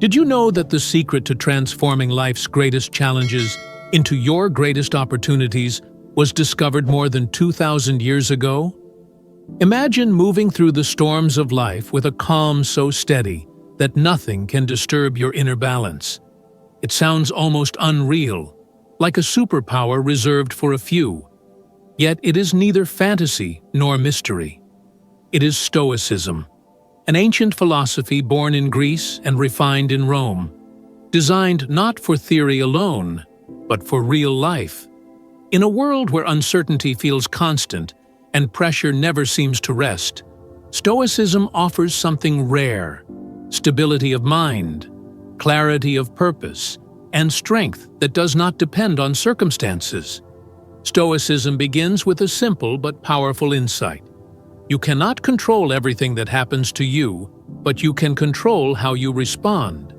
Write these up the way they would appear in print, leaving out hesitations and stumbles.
Did you know that the secret to transforming life's greatest challenges into your greatest opportunities was discovered more than 2,000 years ago? Imagine moving through the storms of life with a calm so steady that nothing can disturb your inner balance. It sounds almost unreal, like a superpower reserved for a few. Yet it is neither fantasy nor mystery. It is Stoicism, an ancient philosophy born in Greece and refined in Rome, designed not for theory alone, but for real life. In a world where uncertainty feels constant and pressure never seems to rest, Stoicism offers something rare: stability of mind, clarity of purpose, and strength that does not depend on circumstances. Stoicism begins with a simple but powerful insight. You cannot control everything that happens to you, but you can control how you respond.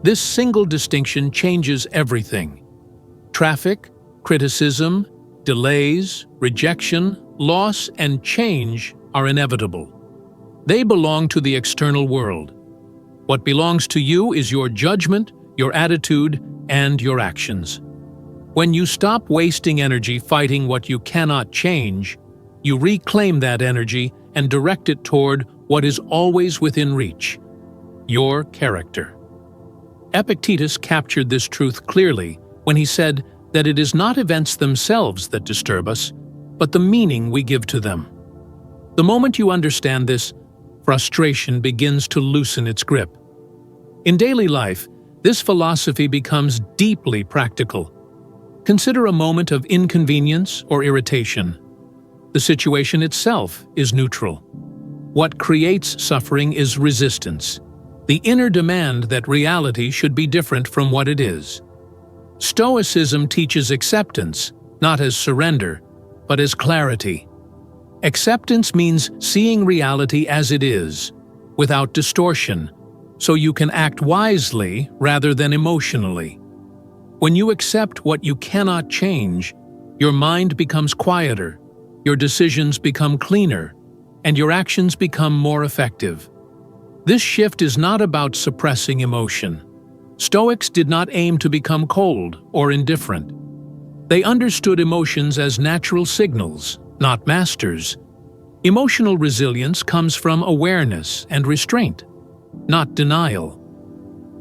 This single distinction changes everything. Traffic, criticism, delays, rejection, loss, and change are inevitable. They belong to the external world. What belongs to you is your judgment, your attitude, and your actions. When you stop wasting energy fighting what you cannot change, you reclaim that energy and direct it toward what is always within reach: your character. Epictetus captured this truth clearly when he said that it is not events themselves that disturb us, but the meaning we give to them. The moment you understand this, frustration begins to loosen its grip. In daily life, this philosophy becomes deeply practical. Consider a moment of inconvenience or irritation. The situation itself is neutral. What creates suffering is resistance, the inner demand that reality should be different from what it is. Stoicism teaches acceptance, not as surrender, but as clarity. Acceptance means seeing reality as it is, without distortion, so you can act wisely rather than emotionally. When you accept what you cannot change, your mind becomes quieter, your decisions become cleaner, and your actions become more effective. This shift is not about suppressing emotion. Stoics did not aim to become cold or indifferent. They understood emotions as natural signals, not masters. Emotional resilience comes from awareness and restraint, not denial.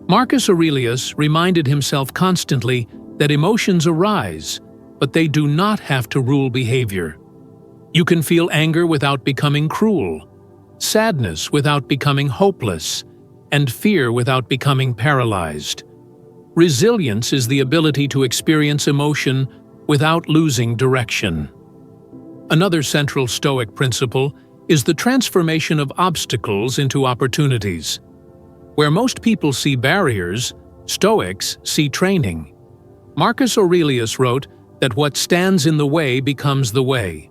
Marcus Aurelius reminded himself constantly that emotions arise, but they do not have to rule behavior. You can feel anger without becoming cruel, sadness without becoming hopeless, and fear without becoming paralyzed. Resilience is the ability to experience emotion without losing direction. Another central Stoic principle is the transformation of obstacles into opportunities. Where most people see barriers, Stoics see training. Marcus Aurelius wrote that what stands in the way becomes the way.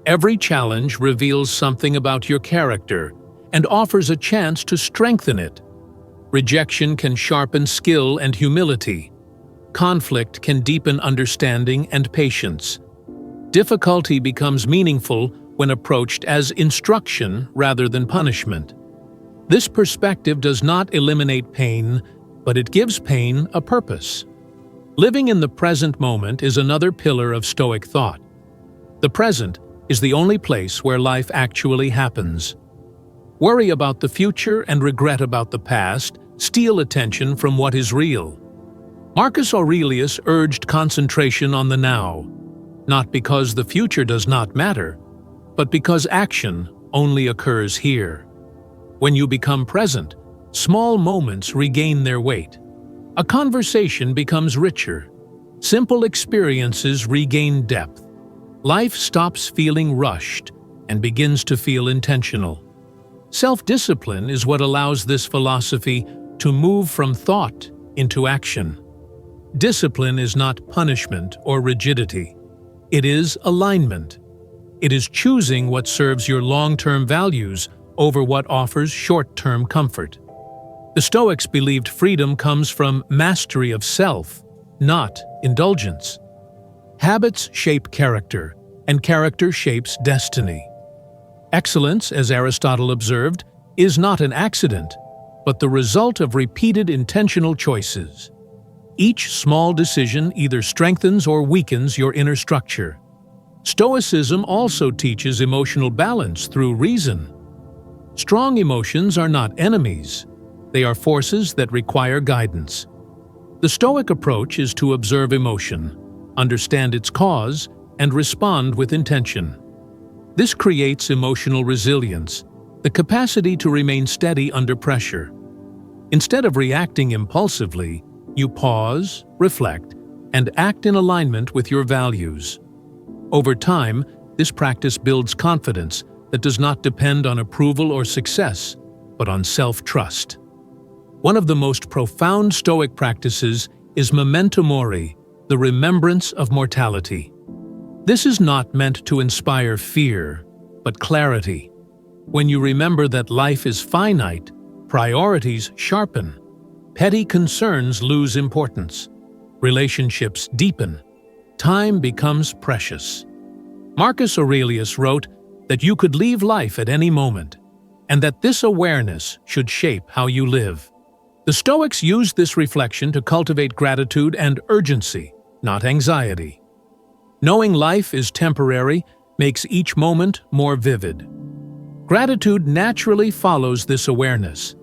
Every challenge reveals something about your character and offers a chance to strengthen it. Rejection can sharpen skill and humility. Conflict can deepen understanding and patience. Difficulty becomes meaningful when approached as instruction rather than punishment. This perspective does not eliminate pain, but it gives pain a purpose. Living in the present moment is another pillar of Stoic thought. The present is the only place where life actually happens. Worry about the future and regret about the past steal attention from what is real. Marcus Aurelius urged concentration on the now, not because the future does not matter, but because action only occurs here. When you become present, small moments regain their weight. A conversation becomes richer. Simple experiences regain depth. Life stops feeling rushed and begins to feel intentional. Self-discipline is what allows this philosophy to move from thought into action. Discipline is not punishment or rigidity. It is alignment. It is choosing what serves your long-term values over what offers short-term comfort. The Stoics believed freedom comes from mastery of self, not indulgence. Habits shape character, and character shapes destiny. Excellence, as Aristotle observed, is not an accident. but the result of repeated intentional choices. Each small decision either strengthens or weakens your inner structure. Stoicism also teaches emotional balance through reason. Strong emotions are not enemies. They are forces that require guidance. The Stoic approach is to observe emotion, understand its cause, and respond with intention. This creates emotional resilience, the capacity to remain steady under pressure. Instead of reacting impulsively, you pause, reflect, and act in alignment with your values. Over time, this practice builds confidence that does not depend on approval or success, but on self-trust. One of the most profound Stoic practices is memento mori, the remembrance of mortality. This is not meant to inspire fear, but clarity. When you remember that life is finite, priorities sharpen. Petty concerns lose importance. Relationships deepen. Time becomes precious. Marcus Aurelius wrote that you could leave life at any moment, and that this awareness should shape how you live. The Stoics used this reflection to cultivate gratitude and urgency, not anxiety. Knowing life is temporary makes each moment more vivid. Gratitude naturally follows this awareness.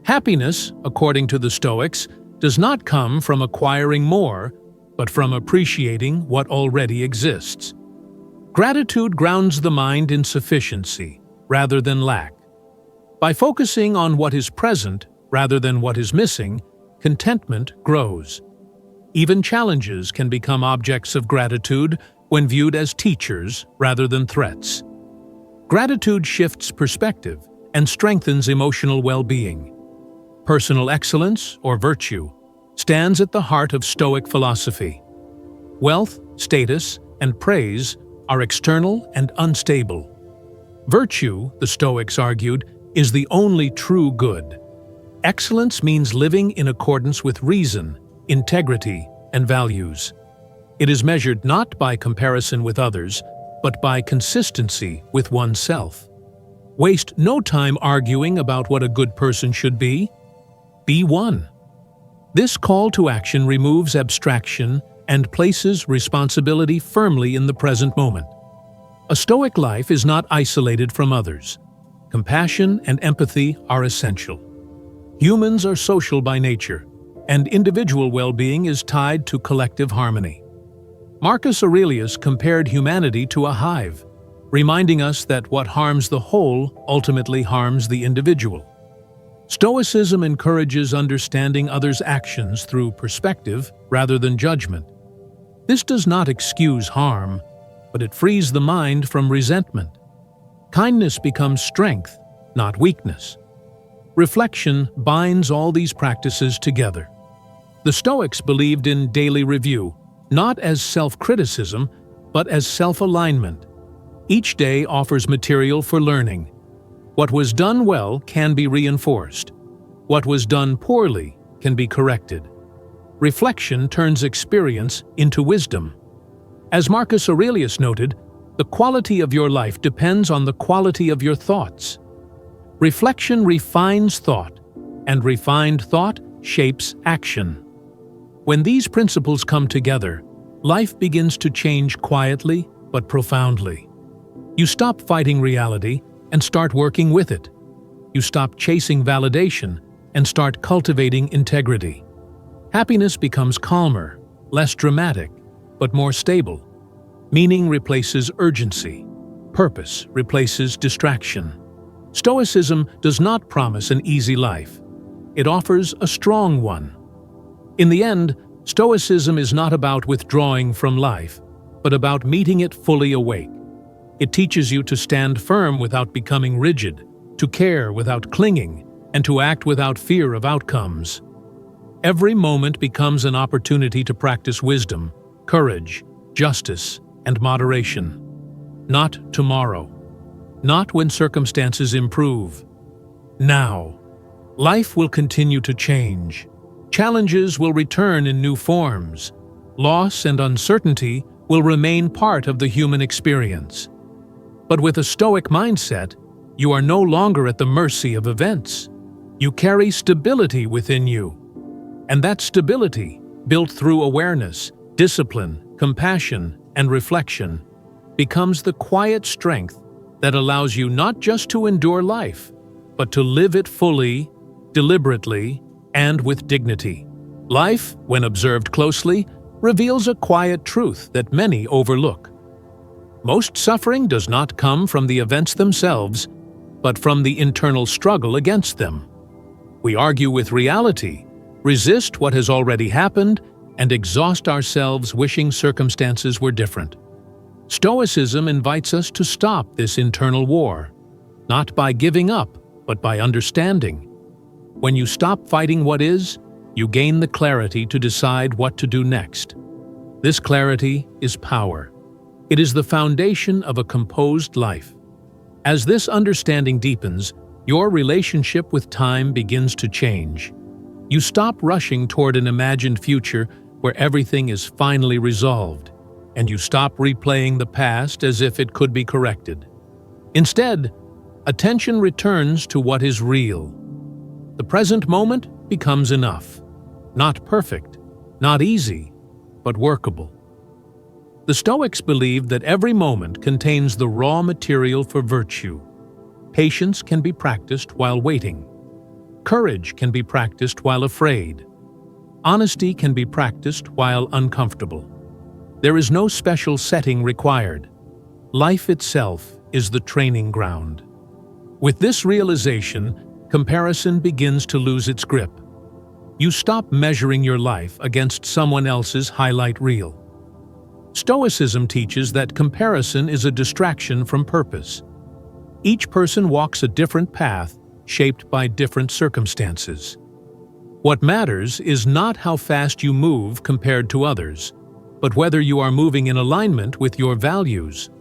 Happiness, according to the Stoics, does not come from acquiring more, but from appreciating what already exists. Gratitude grounds the mind in sufficiency, rather than lack. By focusing on what is present, rather than what is missing, contentment grows. Even challenges can become objects of gratitude when viewed as teachers rather than threats. Gratitude shifts perspective and strengthens emotional well-being. Personal excellence, or virtue, stands at the heart of Stoic philosophy. Wealth, status, and praise are external and unstable. Virtue, the Stoics argued, is the only true good. Excellence means living in accordance with reason, integrity, and values. It is measured not by comparison with others, but by consistency with oneself. Waste no time arguing about what a good person should be. Be one. This call to action removes abstraction and places responsibility firmly in the present moment. A Stoic life is not isolated from others. Compassion and empathy are essential. Humans are social by nature, and individual well-being is tied to collective harmony. Marcus Aurelius compared humanity to a hive, reminding us that what harms the whole ultimately harms the individual. Stoicism encourages understanding others' actions through perspective rather than judgment. This does not excuse harm, but it frees the mind from resentment. Kindness becomes strength, not weakness. Reflection binds all these practices together. The Stoics believed in daily review, not as self-criticism, but as self-alignment. Each day offers material for learning. What was done well can be reinforced. What was done poorly can be corrected. Reflection turns experience into wisdom. As Marcus Aurelius noted, the quality of your life depends on the quality of your thoughts. Reflection refines thought, and refined thought shapes action. When these principles come together, life begins to change quietly but profoundly. You stop fighting reality and start working with it. You stop chasing validation and start cultivating integrity. Happiness becomes calmer, less dramatic, but more stable. Meaning replaces urgency. Purpose replaces distraction. Stoicism does not promise an easy life. It offers a strong one. In the end, Stoicism is not about withdrawing from life, but about meeting it fully awake. It teaches you to stand firm without becoming rigid, to care without clinging, and to act without fear of outcomes. Every moment becomes an opportunity to practice wisdom, courage, justice, and moderation. Not tomorrow. Not when circumstances improve. Now. Life will continue to change. Challenges will return in new forms. Loss and uncertainty will remain part of the human experience. But with a Stoic mindset, you are no longer at the mercy of events. You carry stability within you. And that stability, built through awareness, discipline, compassion, and reflection, becomes the quiet strength that allows you not just to endure life, but to live it fully, deliberately, and with dignity. Life, when observed closely, reveals a quiet truth that many overlook. Most suffering does not come from the events themselves, but from the internal struggle against them. We argue with reality, resist what has already happened, and exhaust ourselves wishing circumstances were different. Stoicism invites us to stop this internal war, not by giving up, but by understanding. When you stop fighting what is, you gain the clarity to decide what to do next. This clarity is power. It is the foundation of a composed life. As this understanding deepens, your relationship with time begins to change. You stop rushing toward an imagined future where everything is finally resolved, and you stop replaying the past as if it could be corrected. Instead, attention returns to what is real. The present moment becomes enough. Not perfect, not easy, but workable. The Stoics believed that every moment contains the raw material for virtue. Patience can be practiced while waiting. Courage can be practiced while afraid. Honesty can be practiced while uncomfortable. There is no special setting required. Life itself is the training ground. With this realization, comparison begins to lose its grip. You stop measuring your life against someone else's highlight reel. Stoicism teaches that comparison is a distraction from purpose. Each person walks a different path, shaped by different circumstances. What matters is not how fast you move compared to others, but whether you are moving in alignment with your values.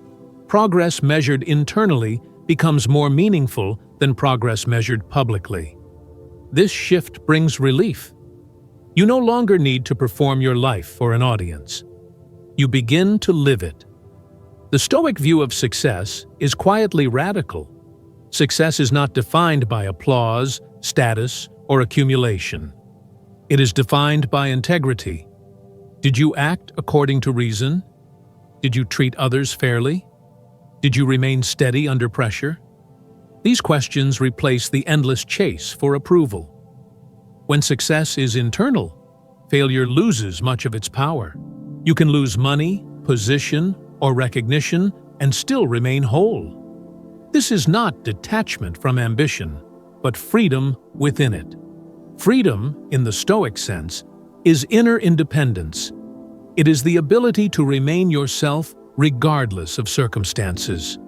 Progress measured internally becomes more meaningful than progress measured publicly. This shift brings relief. You no longer need to perform your life for an audience. You begin to live it. The Stoic view of success is quietly radical. Success is not defined by applause, status, or accumulation. It is defined by integrity. Did you act according to reason? Did you treat others fairly? Did you remain steady under pressure? These questions replace the endless chase for approval. When success is internal, failure loses much of its power. You can lose money, position, or recognition and still remain whole. This is not detachment from ambition, but freedom within it. Freedom, in the Stoic sense, is inner independence. It is the ability to remain yourself regardless of circumstances.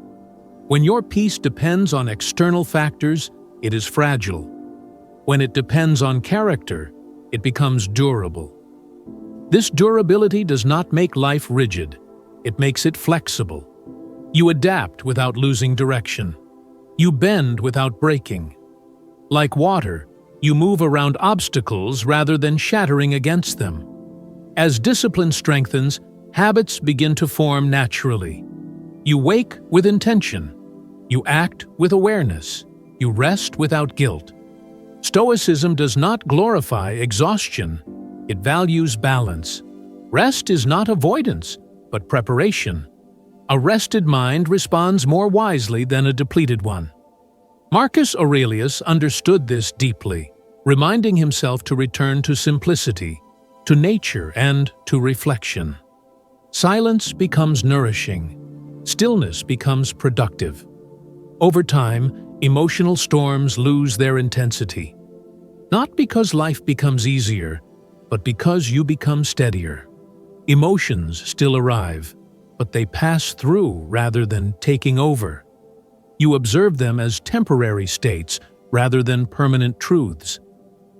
When your peace depends on external factors, it is fragile. When it depends on character, it becomes durable. This durability does not make life rigid. It makes it flexible. You adapt without losing direction. You bend without breaking. Like water, you move around obstacles rather than shattering against them. As discipline strengthens, habits begin to form naturally. You wake with intention. You act with awareness. You rest without guilt. Stoicism does not glorify exhaustion. It values balance. Rest is not avoidance, but preparation. A rested mind responds more wisely than a depleted one. Marcus Aurelius understood this deeply, reminding himself to return to simplicity, to nature, and to reflection. Silence becomes nourishing. Stillness becomes productive. Over time, emotional storms lose their intensity. Not because life becomes easier, but because you become steadier. Emotions still arrive, but they pass through rather than taking over. You observe them as temporary states rather than permanent truths.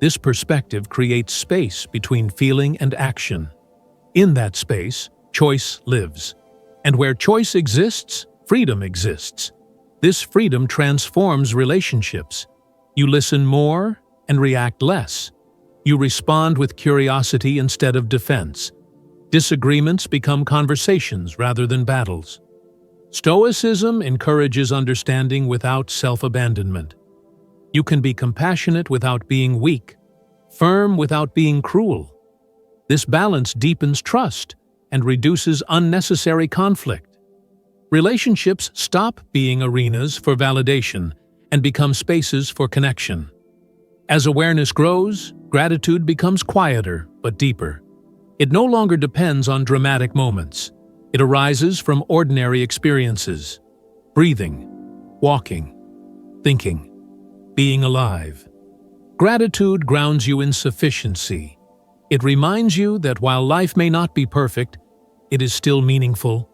This perspective creates space between feeling and action. In that space, choice lives. And where choice exists, freedom exists. This freedom transforms relationships. You listen more and react less. You respond with curiosity instead of defense. Disagreements become conversations rather than battles. Stoicism encourages understanding without self-abandonment. You can be compassionate without being weak, firm without being cruel. This balance deepens trust and reduces unnecessary conflict. Relationships stop being arenas for validation and become spaces for connection. As awareness grows, gratitude becomes quieter but deeper. It no longer depends on dramatic moments. It arises from ordinary experiences: breathing, walking, thinking, being alive. Gratitude grounds you in sufficiency. It reminds you that while life may not be perfect, it is still meaningful.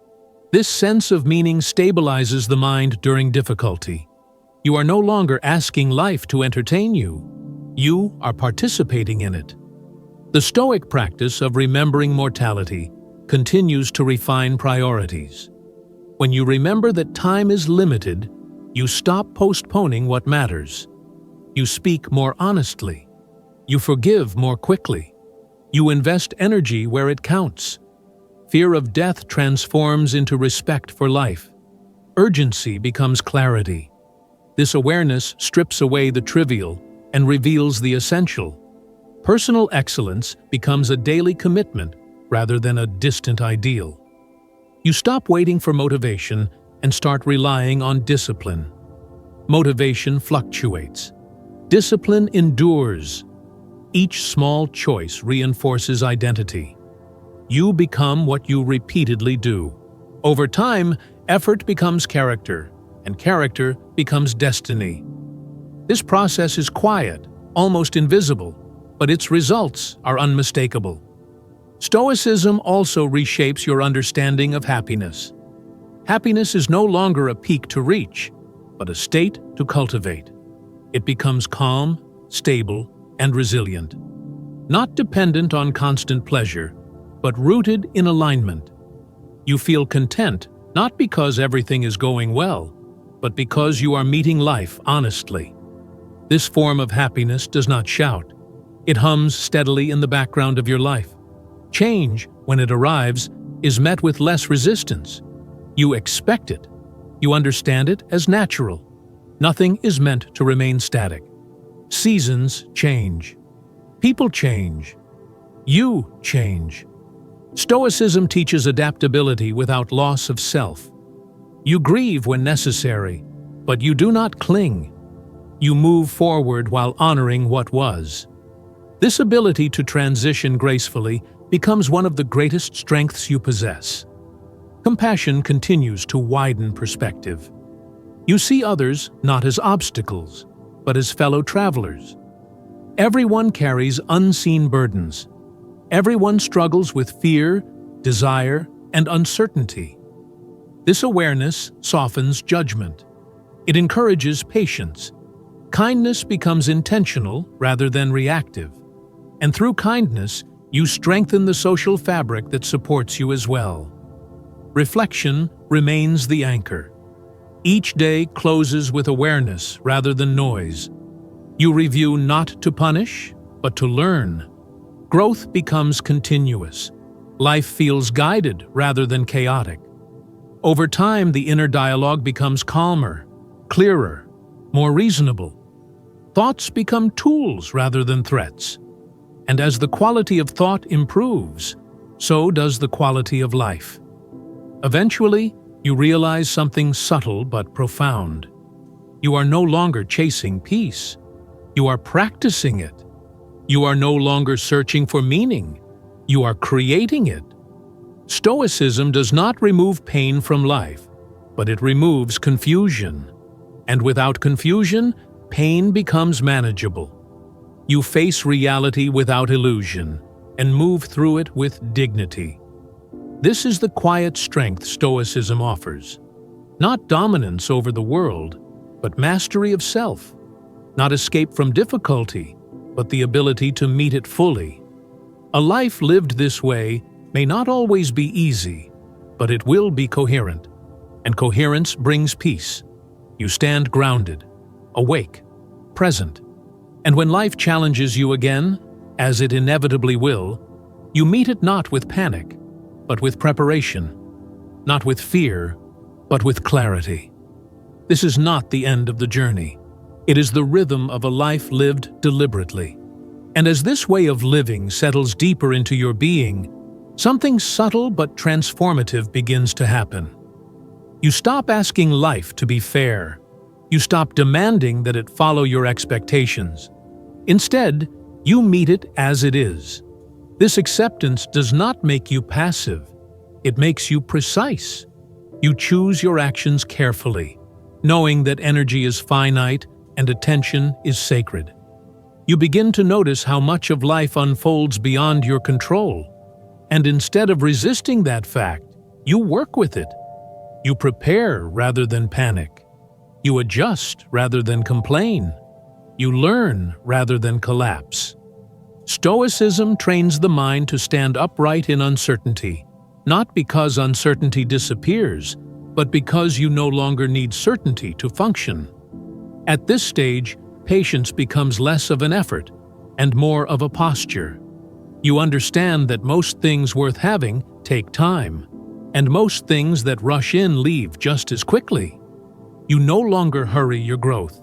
This sense of meaning stabilizes the mind during difficulty. You are no longer asking life to entertain you. You are participating in it. The Stoic practice of remembering mortality continues to refine priorities. When you remember that time is limited, you stop postponing what matters. You speak more honestly. You forgive more quickly. You invest energy where it counts. Fear of death transforms into respect for life. Urgency becomes clarity. This awareness strips away the trivial and reveals the essential. Personal excellence becomes a daily commitment rather than a distant ideal. You stop waiting for motivation and start relying on discipline. Motivation fluctuates. Discipline endures. Each small choice reinforces identity. You become what you repeatedly do. Over time, effort becomes character, and character becomes destiny. This process is quiet, almost invisible, but its results are unmistakable. Stoicism also reshapes your understanding of happiness. Happiness is no longer a peak to reach, but a state to cultivate. It becomes calm, stable, and resilient. Not dependent on constant pleasure, but rooted in alignment. You feel content not because everything is going well, but because you are meeting life honestly. This form of happiness does not shout. It hums steadily in the background of your life. Change, when it arrives, is met with less resistance. You expect it. You understand it as natural. Nothing is meant to remain static. Seasons change. People change. You change. Stoicism teaches adaptability without loss of self. You grieve when necessary, but you do not cling. You move forward while honoring what was. This ability to transition gracefully becomes one of the greatest strengths you possess. Compassion continues to widen perspective. You see others not as obstacles, but as fellow travelers. Everyone carries unseen burdens. Everyone struggles with fear, desire, and uncertainty. This awareness softens judgment. It encourages patience. Kindness becomes intentional rather than reactive. And through kindness, you strengthen the social fabric that supports you as well. Reflection remains the anchor. Each day closes with awareness rather than noise. You review not to punish, but to learn. Growth becomes continuous. Life feels guided rather than chaotic. Over time, the inner dialogue becomes calmer, clearer, more reasonable. Thoughts become tools rather than threats. And as the quality of thought improves, so does the quality of life. Eventually, you realize something subtle but profound. You are no longer chasing peace. You are practicing it. You are no longer searching for meaning. You are creating it. Stoicism does not remove pain from life, but it removes confusion. And without confusion, pain becomes manageable. You face reality without illusion and move through it with dignity. This is the quiet strength Stoicism offers. Not dominance over the world, but mastery of self. Not escape from difficulty, but the ability to meet it fully. A life lived this way may not always be easy, but it will be coherent. And coherence brings peace. You stand grounded, awake, present. And when life challenges you again, as it inevitably will, you meet it not with panic, but with preparation. Not with fear, but with clarity. This is not the end of the journey. It is the rhythm of a life lived deliberately. And as this way of living settles deeper into your being, something subtle but transformative begins to happen. You stop asking life to be fair. You stop demanding that it follow your expectations. Instead, you meet it as it is. This acceptance does not make you passive. It makes you precise. You choose your actions carefully, knowing that energy is finite and attention is sacred. You begin to notice how much of life unfolds beyond your control. And instead of resisting that fact, you work with it. You prepare rather than panic. You adjust rather than complain. You learn rather than collapse. Stoicism trains the mind to stand upright in uncertainty, not because uncertainty disappears, but because you no longer need certainty to function. At this stage, patience becomes less of an effort and more of a posture. You understand that most things worth having take time, and most things that rush in leave just as quickly. You no longer hurry your growth.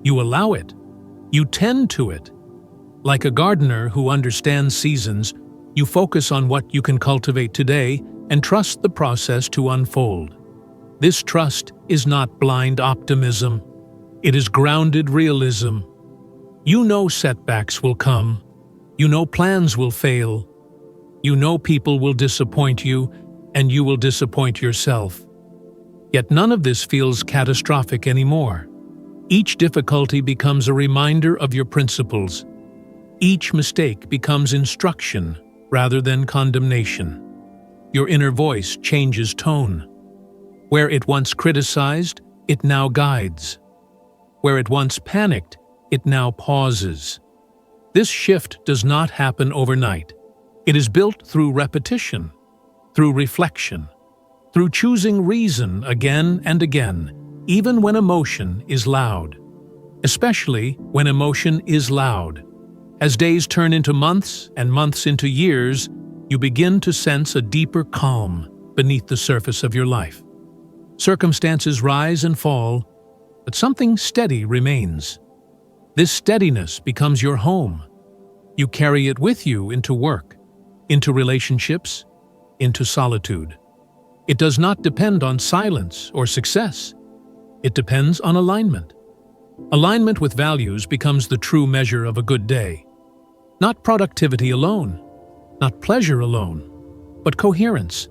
You allow it. You tend to it. Like a gardener who understands seasons, you focus on what you can cultivate today and trust the process to unfold. This trust is not blind optimism. It is grounded realism. You know setbacks will come. You know plans will fail. You know people will disappoint you, and you will disappoint yourself. Yet none of this feels catastrophic anymore. Each difficulty becomes a reminder of your principles. Each mistake becomes instruction rather than condemnation. Your inner voice changes tone. Where it once criticized, it now guides. Where it once panicked, it now pauses. This shift does not happen overnight. It is built through repetition, through reflection, through choosing reason again and again, even when emotion is loud. Especially when emotion is loud. As days turn into months and months into years, you begin to sense a deeper calm beneath the surface of your life. Circumstances rise and fall, but something steady remains. This steadiness becomes your home. You carry it with you into work, into relationships, into solitude. It does not depend on silence or success. It depends on alignment. Alignment with values becomes the true measure of a good day. Not productivity alone, not pleasure alone, but coherence.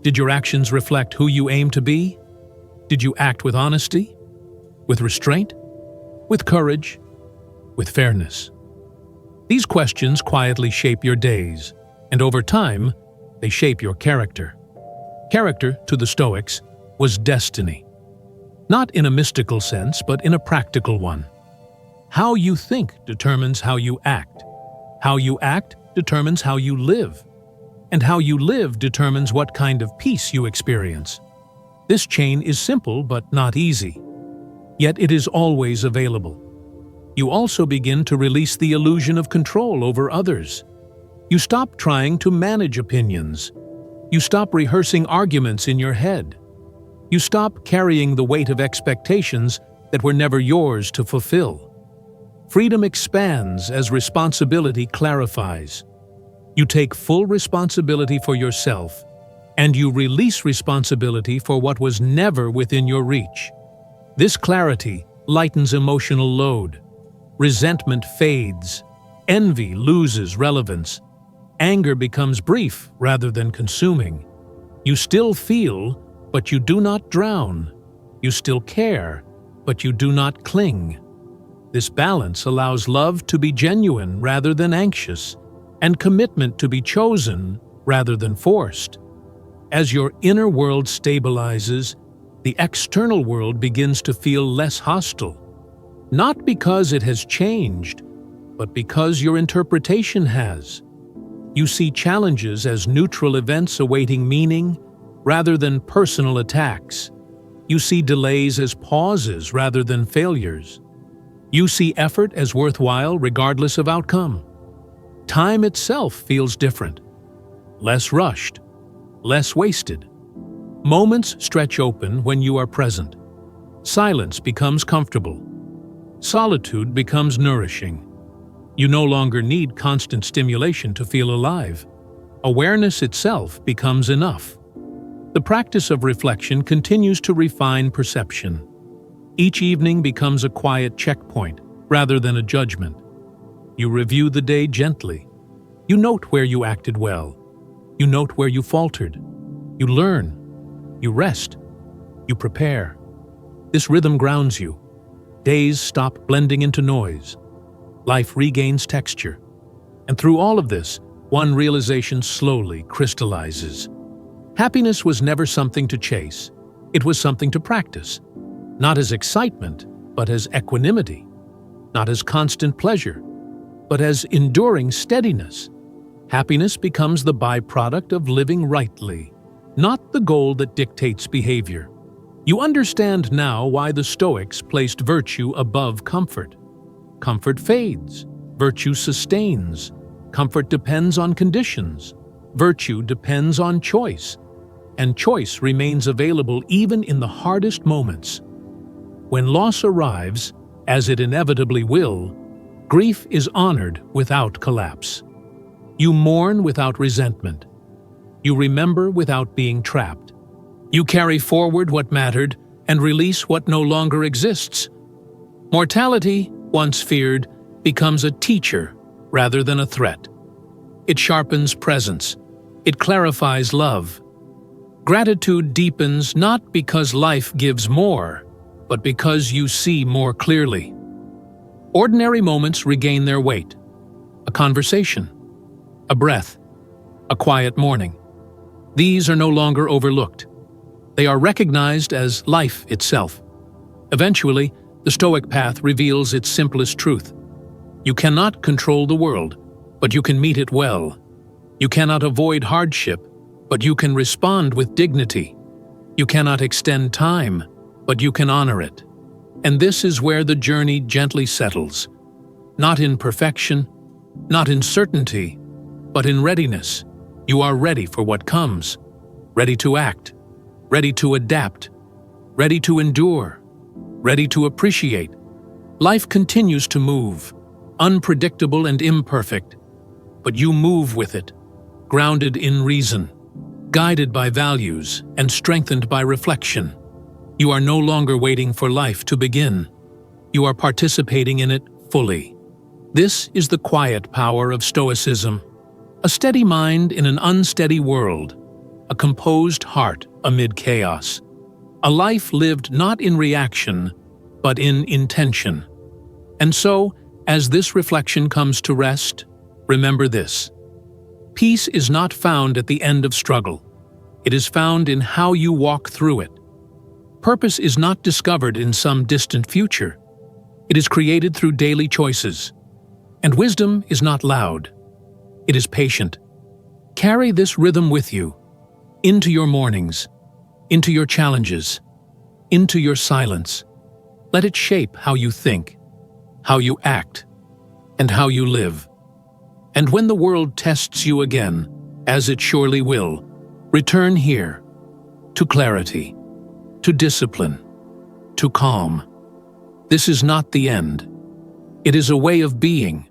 Did your actions reflect who you aim to be? Did you act with honesty, with restraint, with courage, with fairness? These questions quietly shape your days, and over time, they shape your character. Character, to the Stoics, was destiny. Not in a mystical sense, but in a practical one. How you think determines how you act. How you act determines how you live. And how you live determines what kind of peace you experience. This chain is simple but not easy. Yet it is always available. You also begin to release the illusion of control over others. You stop trying to manage opinions. You stop rehearsing arguments in your head. You stop carrying the weight of expectations that were never yours to fulfill. Freedom expands as responsibility clarifies. You take full responsibility for yourself, and you release responsibility for what was never within your reach. This clarity lightens emotional load. Resentment fades. Envy loses relevance. Anger becomes brief rather than consuming. You still feel, but you do not drown. You still care, but you do not cling. This balance allows love to be genuine rather than anxious, and commitment to be chosen rather than forced. As your inner world stabilizes, the external world begins to feel less hostile. Not because it has changed, but because your interpretation has. You see challenges as neutral events awaiting meaning rather than personal attacks. You see delays as pauses rather than failures. You see effort as worthwhile regardless of outcome. Time itself feels different, less rushed, less wasted. Moments stretch open when you are present. Silence becomes comfortable. Solitude becomes nourishing. You no longer need constant stimulation to feel alive. Awareness itself becomes enough. The practice of reflection continues to refine perception. Each evening becomes a quiet checkpoint, rather than a judgment. You review the day gently. You note where you acted well. You note where you faltered. You learn. You rest. You prepare. This rhythm grounds you. Days stop blending into noise. Life regains texture. And through all of this, one realization slowly crystallizes. Happiness was never something to chase. It was something to practice. Not as excitement, but as equanimity. Not as constant pleasure, but as enduring steadiness. Happiness becomes the byproduct of living rightly, not the goal that dictates behavior. You understand now why the Stoics placed virtue above comfort. Comfort fades. Virtue sustains. Comfort depends on conditions. Virtue depends on choice. And choice remains available even in the hardest moments. When loss arrives, as it inevitably will, grief is honored without collapse. You mourn without resentment. You remember without being trapped. You carry forward what mattered and release what no longer exists. Mortality, once feared, becomes a teacher rather than a threat. It sharpens presence. It clarifies love. Gratitude deepens not because life gives more, but because you see more clearly. Ordinary moments regain their weight. A conversation, a breath, a quiet morning. These are no longer overlooked. They are recognized as life itself. Eventually, the Stoic path reveals its simplest truth. You cannot control the world, but you can meet it well. You cannot avoid hardship, but you can respond with dignity. You cannot extend time, but you can honor it. And this is where the journey gently settles. Not in perfection, not in certainty, but in readiness. You are ready for what comes, ready to act, ready to adapt, ready to endure, ready to appreciate. Life continues to move, unpredictable and imperfect, but you move with it, grounded in reason, guided by values, and strengthened by reflection. You are no longer waiting for life to begin. You are participating in it fully. This is the quiet power of Stoicism. A steady mind in an unsteady world. A composed heart amid chaos. A life lived not in reaction, but in intention. And so, as this reflection comes to rest, remember this. Peace is not found at the end of struggle. It is found in how you walk through it. Purpose is not discovered in some distant future. It is created through daily choices. And wisdom is not loud. It is patient. Carry this rhythm with you, into your mornings, into your challenges, into your silence. Let it shape how you think, how you act, and how you live. And when the world tests you again, as it surely will, return here, to clarity, to discipline, to calm. This is not the end. It is a way of being,